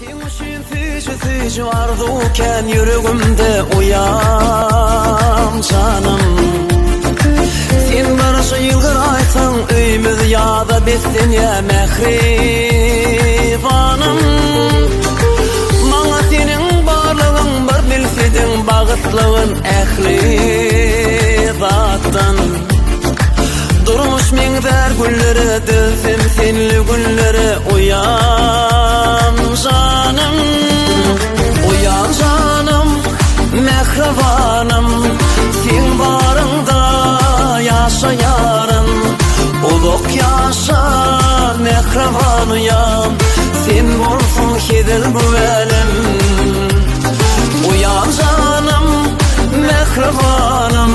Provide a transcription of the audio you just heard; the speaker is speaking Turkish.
Sen için tücü vardıken yüreğimde uyan canım. Sen barışı yılgır aytın üymüz yada bitsin ya mehribanım. Bana senin barlığın bir bilsidin bağıtlığın ehli zattan. Durmuş minber gülleri dizim senli gülleri uyan canım. Uyan canım mehribanım, sen barında yaşayarım. Uluk yaşa mehribanıyam, sen bolsun hidil güvelim. Uyan canım mehribanım,